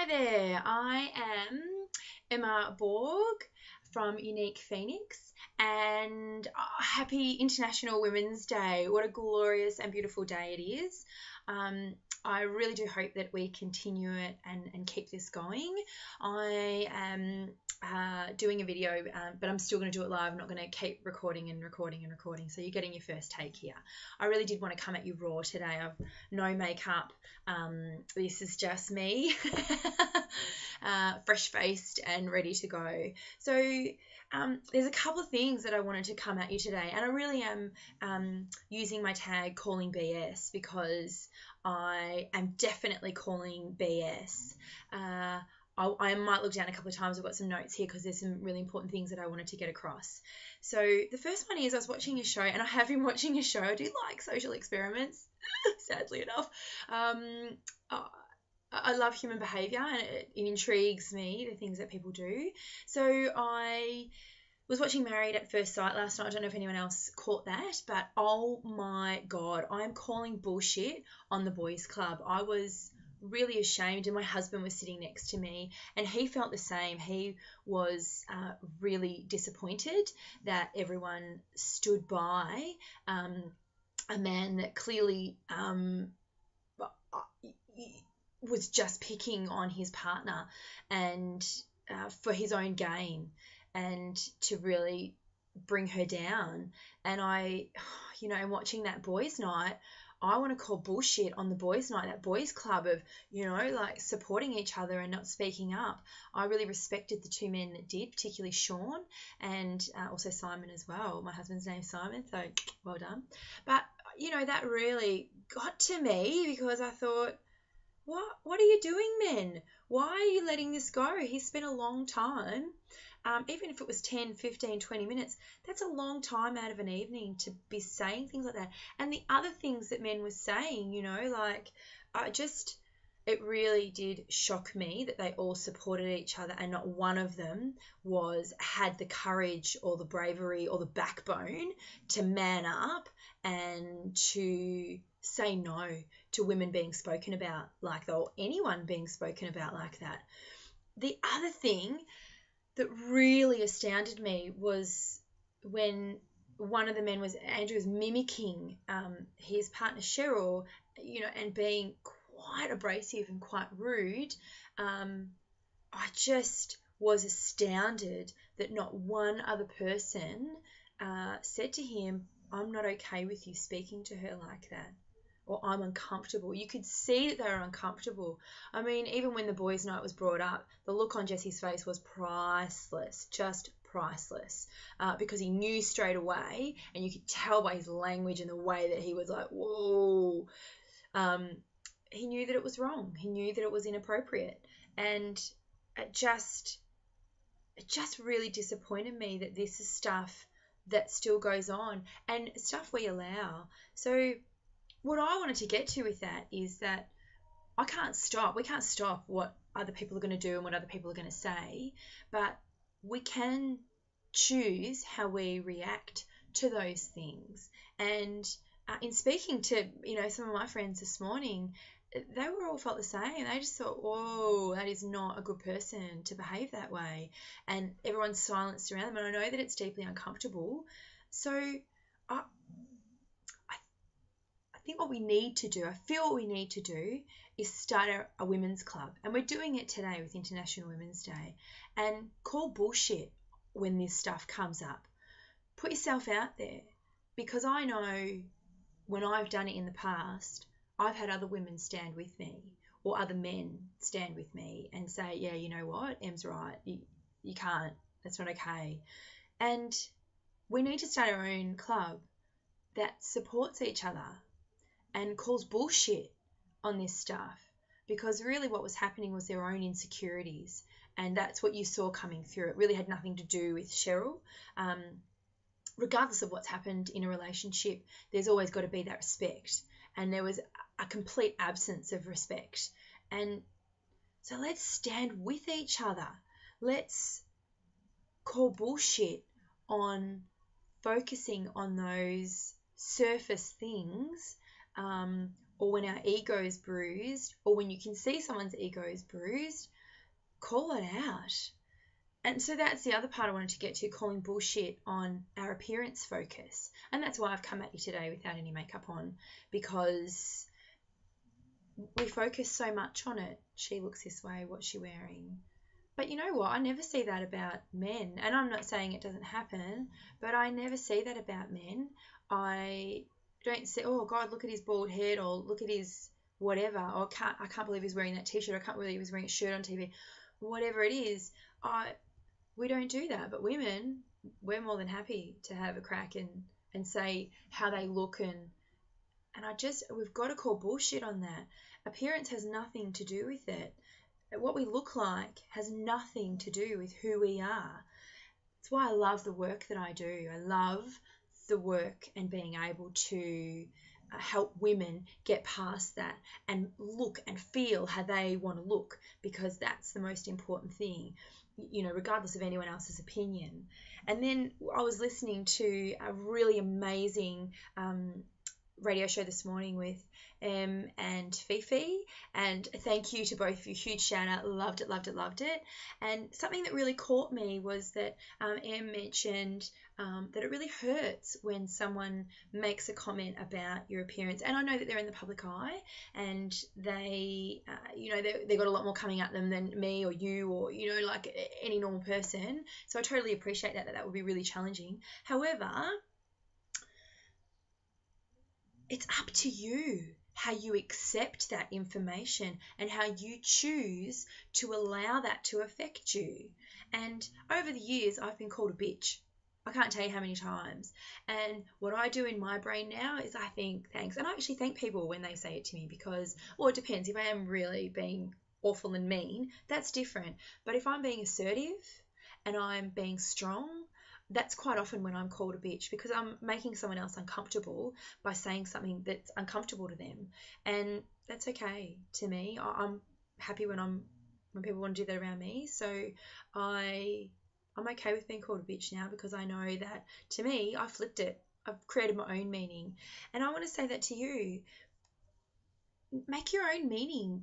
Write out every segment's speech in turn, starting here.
Hi there, I am Emma Borg from Unique Phoenix, and happy International Women's Day. What a glorious and beautiful day it is. I really do hope that we continue it and keep this going. I am doing a video, but I'm still going to do it live. I'm not going to keep recording and recording and recording. So you're getting your first take here. I really did want to come at you raw today. I've no makeup. This is just me, fresh-faced and ready to go. So there's a couple of things that I wanted to come at you today, and I really am using my tag calling BS because I am definitely calling BS. I might look down a couple of times. I've got some notes here because there's some really important things that I wanted to get across. So the first one is I was watching a show, and I have been watching a show. I do like social experiments, sadly enough. I love human behaviour, and it intrigues me, the things that people do. So I was watching Married at First Sight last night. I don't know if anyone else caught that, but oh my God, I'm calling bullshit on the boys' club. I was really ashamed, and my husband was sitting next to me, and he felt the same. He was really disappointed that everyone stood by a man that clearly was just picking on his partner and for his own gain, and to really bring her down. And I, watching that boys' night, I want to call bullshit on the boys' night, that boys' club of, like supporting each other and not speaking up. I really respected the two men that did, particularly Sean and also Simon as well. My husband's name's Simon, so well done. But, that really got to me because I thought, what are you doing, men? Why are you letting this go? He spent a long time. Even if it was 10, 15, 20 minutes, that's a long time out of an evening to be saying things like that. And the other things that men were saying, it really did shock me that they all supported each other and not one of them had the courage or the bravery or the backbone to man up and to say no to women being spoken about like that, or anyone being spoken about like that. The other thing that really astounded me was when one of the men Andrew was mimicking his partner Cheryl, and being quite abrasive and quite rude. I just was astounded that not one other person said to him, "I'm not okay with you speaking to her like that," or "I'm uncomfortable." You could see that they were uncomfortable. I mean, even when the boys' night was brought up, the look on Jesse's face was priceless, just priceless, because he knew straight away, and you could tell by his language and the way that he was like, whoa. He knew that it was wrong. He knew that it was inappropriate. And it just really disappointed me that this is stuff that still goes on and stuff we allow. So what I wanted to get to with that is that we can't stop what other people are going to do and what other people are going to say, but we can choose how we react to those things. And in speaking to, some of my friends this morning, they were all felt the same. They just thought, whoa, that is not a good person to behave that way. And everyone's silenced around them. And I know that it's deeply uncomfortable. So I think what we need to do, I feel what we need to do is start a women's club. And we're doing it today with International Women's Day. And call bullshit when this stuff comes up. Put yourself out there. Because I know when I've done it in the past, I've had other women stand with me, or other men stand with me and say, yeah, you know what, Em's right. You can't. That's not okay. And we need to start our own club that supports each other and calls bullshit on this stuff, because really what was happening was their own insecurities, and that's what you saw coming through. It really had nothing to do with Cheryl. Regardless of what's happened in a relationship, there's always got to be that respect, and there was a complete absence of respect. And so let's stand with each other. Let's call bullshit on focusing on those surface things, or when our ego is bruised, or when you can see someone's ego is bruised, call it out. And so that's the other part I wanted to get to, calling bullshit on our appearance focus. And that's why I've come at you today without any makeup on, because we focus so much on it. She looks this way, what's she wearing? But you know what? I never see that about men. And I'm not saying it doesn't happen, but I never see that about men. I don't say, oh God, look at his bald head, or look at his whatever, or I can't believe he's wearing that t-shirt, I can't believe he's wearing a shirt on TV. Whatever it is, we don't do that. But women, we're more than happy to have a crack and say how they look, and we've got to call bullshit on that. Appearance has nothing to do with it. What we look like has nothing to do with who we are. That's why I love the work that I do. I love the work and being able to help women get past that and look and feel how they want to look, because that's the most important thing, you know, regardless of anyone else's opinion. And then I was listening to a really amazing radio show this morning with and Fifi, and thank you to both of you, huge shout out, loved it. And something that really caught me was that mentioned that it really hurts when someone makes a comment about your appearance. And I know that they're in the public eye, and they they got a lot more coming at them than me or you, or like any normal person. So I totally appreciate that would be really challenging. However, it's up to you how you accept that information and how you choose to allow that to affect you. And over the years, I've been called a bitch. I can't tell you how many times. And what I do in my brain now is I think thanks. And I actually thank people when they say it to me, because, well, it depends. If I am really being awful and mean, that's different. But if I'm being assertive and I'm being strong, that's quite often when I'm called a bitch, because I'm making someone else uncomfortable by saying something that's uncomfortable to them. And that's okay to me. I'm happy when people want to do that around me. So I'm okay with being called a bitch now, because I know that, to me, I flipped it. I've created my own meaning. And I want to say that to you. Make your own meaning.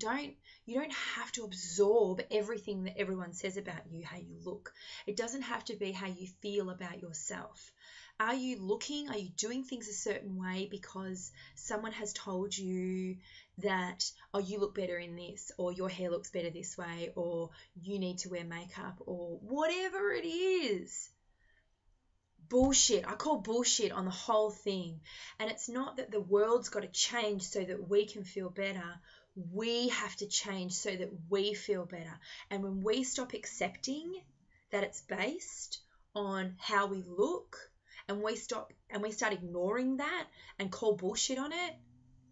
You don't have to absorb everything that everyone says about you, how you look. It doesn't have to be how you feel about yourself. Are you doing things a certain way because someone has told you that, oh, you look better in this, or your hair looks better this way, or you need to wear makeup, or whatever it is? Bullshit. I call bullshit on the whole thing. And it's not that the world's got to change so that we can feel better. We have to change so that we feel better. And when we stop accepting that it's based on how we look, and we start ignoring that and call bullshit on it,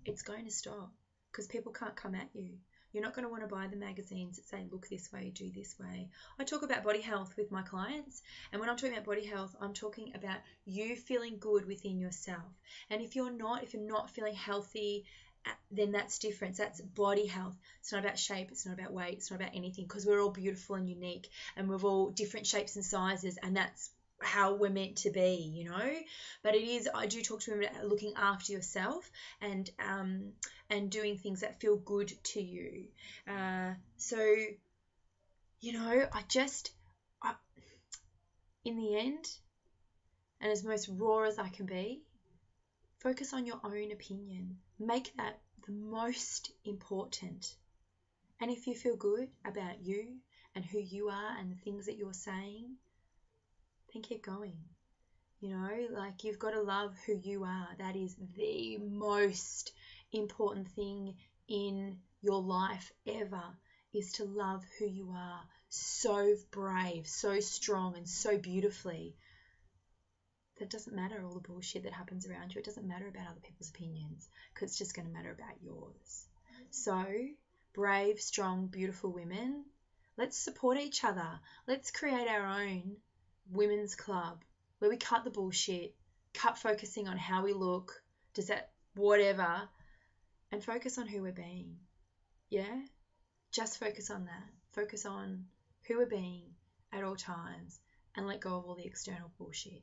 it's going to stop, because people can't come at you. You're not going to want to buy the magazines that say, look this way, do this way. I talk about body health with my clients. And when I'm talking about body health, I'm talking about you feeling good within yourself. And if you're not feeling healthy, then that's different. That's body health. It's not about shape. It's not about weight. It's not about anything, because we're all beautiful and unique, and we're all different shapes and sizes. And that's how we're meant to be, But I do talk to women about looking after yourself and doing things that feel good to you. In the end, and as most raw as I can be, focus on your own opinion. Make that the most important. And if you feel good about you and who you are and the things that you're saying, then keep going. You've got to love who you are. That is the most important thing in your life ever, is to love who you are. So brave, so strong, and so beautifully. That doesn't matter all the bullshit that happens around you. It doesn't matter about other people's opinions, because it's just going to matter about yours. So, brave, strong, beautiful women, let's support each other. Let's create our own women's club where we cut the bullshit, cut focusing on how we look, whatever, and focus on who we're being. Yeah? Just focus on that. Focus on who we're being at all times, and let go of all the external bullshit.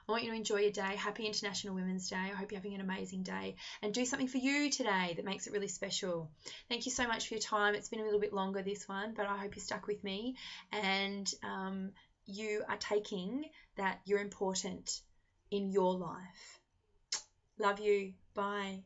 I want you to enjoy your day. Happy International Women's Day. I hope you're having an amazing day, and do something for you today that makes it really special. Thank you so much for your time. It's been a little bit longer, this one, but I hope you stuck with me, and you are taking that you're important in your life. Love you. Bye.